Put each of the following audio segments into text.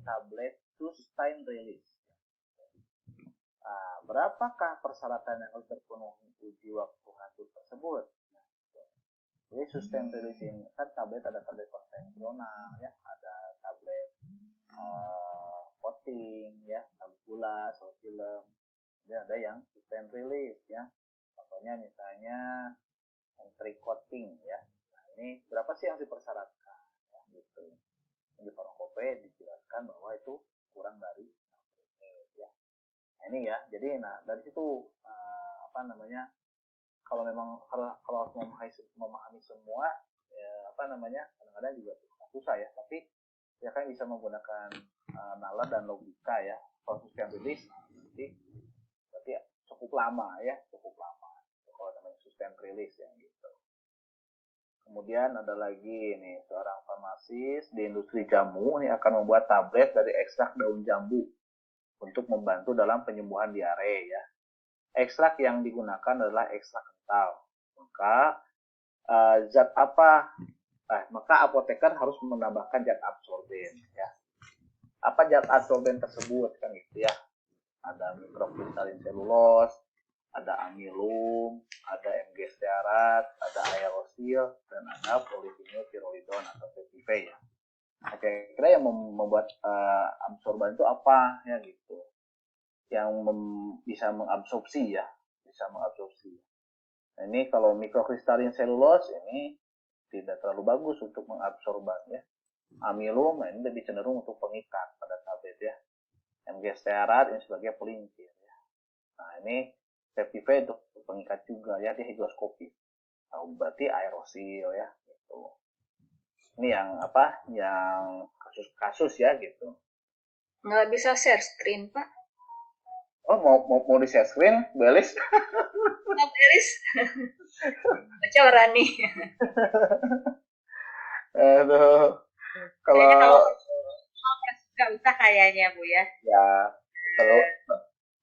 tablet sustain release. Berapakah persyaratan yang harus terpenuhi uji waktu hasil tersebut? Jadi sustain release ini kan tablet, ada tablet konvensional ya, ada tablet coating ya, tablet gula, film. Jadi ada yang sustain release ya. Contohnya misalnya entry coating ya. Nah, ini berapa sih yang dipersyaratkan ya, gitu. Di farmakope dijelaskan bahwa itu kurang dari 6 menit ya. Nah, ini ya. Jadi dari situ kalau memang kalau harus memahami semua ya, kadang-kadang juga susah ya, tapi ya kan bisa menggunakan nalar dan logika ya. Proses yang rilis berarti cukup lama kalau namanya sustain release ya gitu. Kemudian ada lagi nih, seorang farmasis di industri jamu ini akan membuat tablet dari ekstrak daun jambu untuk membantu dalam penyembuhan diare ya. Ekstrak yang digunakan adalah ekstrak kental. Maka apoteker harus menambahkan zat absorben ya. Apa zat absorben tersebut kan gitu ya? Ada mikrokristalin selulos, ada amilum, ada MG stearat, ada aerosil, dan ada polyphenylthyroidon atau PPV ya. Nah, kira-kira yang membuat absorban itu apa ya gitu? Yang bisa mengabsorpsi ya, Nah, ini kalau mikrokristalin selulos ini tidak terlalu bagus untuk mengabsorban ya. Amilum ini lebih cenderung untuk pengikat pada tablet ya. MG stearat ini sebagai pelincir ya. Nah, ini PPV untuk pengikat juga ya, di higroskopis. Nah, berarti aerosil ya gitu. Ini yang kasus-kasus ya gitu. Nggak bisa share screen, Pak. Oh, mau di share screen, Belis? Nggak Belis. Baca Rani. Aduh. Kalau nggak usah kayaknya Bu ya. Ya,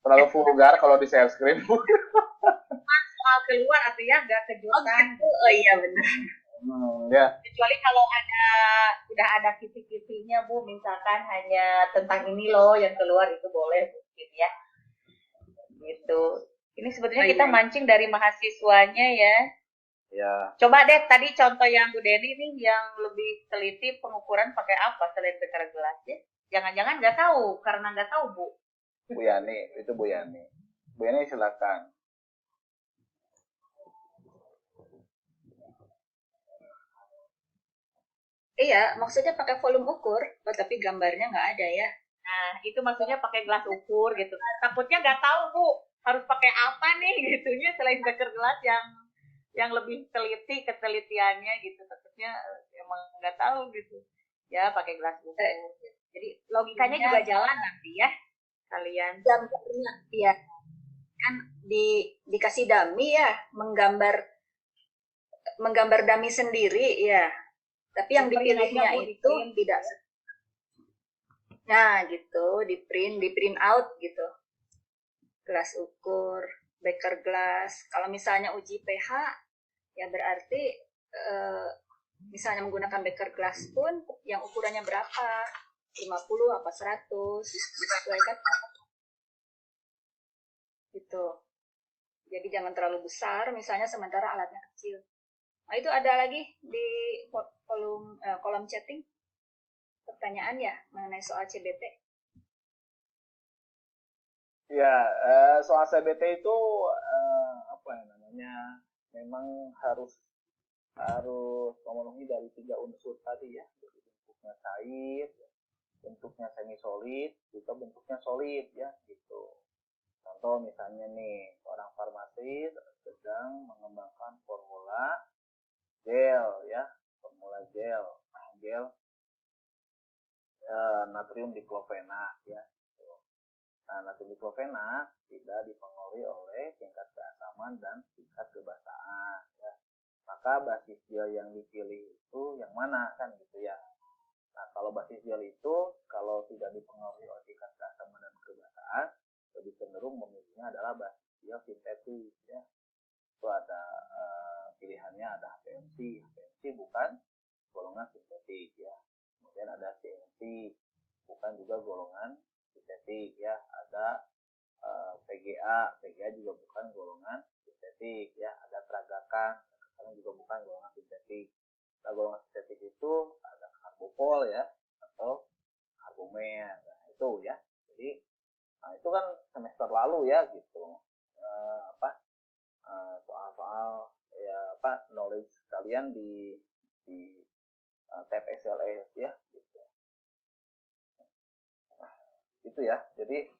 terlalu vulgar kalau di share screen. Soal keluar atau ya nggak kejutan. Oh iya benar. Ya. Kecuali kalau udah ada kisi-kisinya Bu, misalkan hanya tentang ini loh yang keluar, itu boleh mungkin ya. Gitu. Ini sebetulnya kita mancing dari mahasiswanya ya. Ya. Coba deh tadi contoh yang Bu Deni nih yang lebih teliti, pengukuran pakai apa selain beker gelas ya? Jangan-jangan nggak tahu karena nggak tahu Bu. Bu Yani, itu Bu Yani. Bu Yani silakan. Iya, maksudnya pakai volume ukur, tapi gambarnya nggak ada ya. Nah, itu maksudnya pakai gelas ukur gitu. Takutnya nggak tahu Bu, harus pakai apa nih gitunya selain beker gelas yang lebih teliti ketelitiannya gitu. Takutnya emang nggak tahu gitu. Ya, pakai gelas ukur. Jadi logikanya juga jalan nanti ya kalian. Gambarnya, iya. Kan dikasih dummy ya, menggambar dummy sendiri ya. Tapi yang dipilihnya itu tidak. Nah, gitu, di print out gitu. Gelas ukur, beker gelas. Kalau misalnya uji pH, ya berarti misalnya menggunakan beker gelas pun yang ukurannya berapa? 50 apa 100? Sesuai kan? Gitu. Jadi jangan terlalu besar, misalnya sementara alatnya kecil. Nah, itu ada lagi di kolom chatting pertanyaan ya mengenai soal CBT. Ya, soal CBT itu memang harus memenuhi dari 3 unsur tadi ya. Jadi bentuknya cair, bentuknya semi solid, juga bentuknya solid ya gitu. Contoh misalnya nih, seorang farmasis sedang mengembangkan formula gel natrium diklofenak ya. Nah, natrium diklofenak tidak dipengaruhi oleh tingkat keasaman dan tingkat kebasaan ya. Maka basis gel yang dipilih itu yang mana kan gitu ya. Nah, kalau basis gel itu kalau tidak dipengaruhi oleh tingkat keasaman dan kebasaan, lebih cenderung memilihnya adalah basis gel sintetis ya. Itu ada pilihannya ada HPMC bukan golongan sintetik ya. Kemudian ada CNC bukan juga golongan estetik ya. Ada PGA juga bukan golongan estetik ya. Ada peragakan juga bukan golongan estetik. Nah, golongan estetik itu ada karbopol ya atau karbomer. Nah, itu ya. Jadi itu kan semester lalu ya gitu. Soal-soal ya knowledge kalian di tab SLS ya gitu. Itu ya. Jadi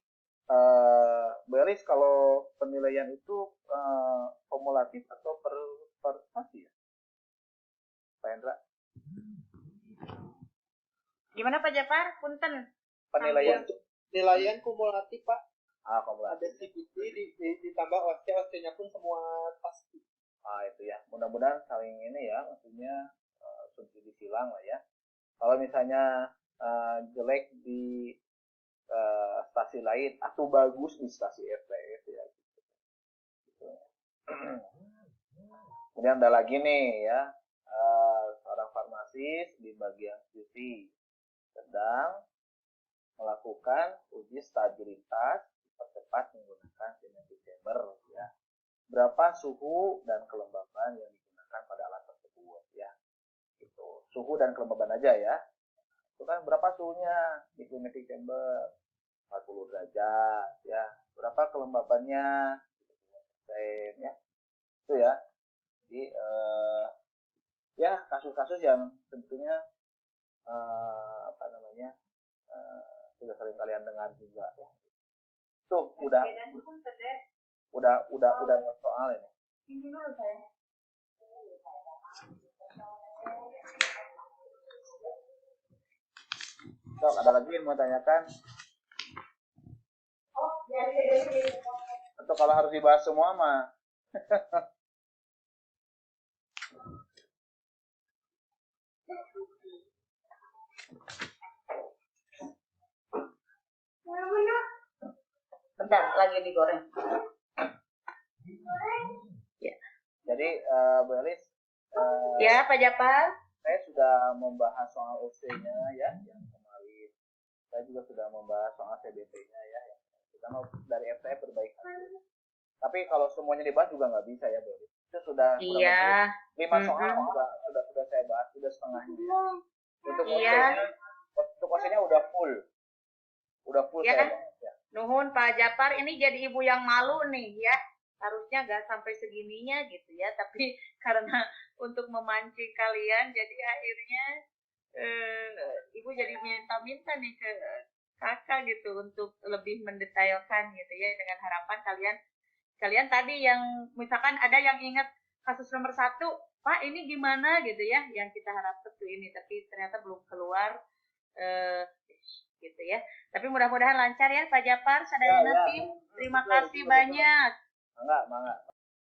Beris kalau penilaian itu kumulatif atau per stasi ya? Pak Hendra? Gimana Pak Jafar? Punten. Penilaian kumulatif Pak. Kumulatif. Ada CPT ditambah OSC-nya pun semua pasti. Itu ya. Mudah-mudahan saling ini ya, maksudnya subsidi silang lah ya. Kalau misalnya jelek di stasi lain atau bagus di stasi FTS ya. Gitu. Kemudian ada lagi nih ya, seorang farmasis di bagian QC sedang melakukan uji stabilitas dipercepat menggunakan kinetic chamber ya. Berapa suhu dan kelembaban yang digunakan pada alat tersebut ya. Gitu. Suhu dan kelembaban aja ya. Itu kan berapa suhunya di kinetic chamber? 40 derajat ya. Berapa kelembabannya? 10% ya. Itu ya. Jadi ya kasus-kasus yang tentunya sudah sering kalian dengar juga ya. Tuh udah soal ini. Dok, ada lagi yang mau tanyakan? Atau kalau harus dibahas semua mah? Bentar, lagi digoreng. Ya. Jadi Bu Elis, ya Pak Jafar, saya sudah membahas soal OC-nya ya yang kemarin. Saya juga sudah membahas soal CBT-nya ya. Kita mau dari FTF perbaikan. Tapi kalau semuanya dibahas juga nggak bisa ya Bu Elis. Itu sudah iya. 5 soal sudah saya bahas, sudah setengahnya. Untuk OC-nya udah full. Udah full ya. saya bahas ya. Nuhun Pak Jafar, ini jadi ibu yang malu nih ya. Harusnya nggak sampai segininya gitu ya, tapi karena untuk memancing kalian, jadi akhirnya ibu jadi minta-minta nih ke kakak gitu untuk lebih mendetailkan gitu ya, dengan harapan kalian tadi yang misalkan ada yang ingat kasus nomor 1, Pak ini gimana gitu ya, yang kita harapkan tuh ini, tapi ternyata belum keluar gitu ya. Tapi mudah-mudahan lancar ya Pak Jafar, sadayana tim. Terima kasih banyak. Mangga.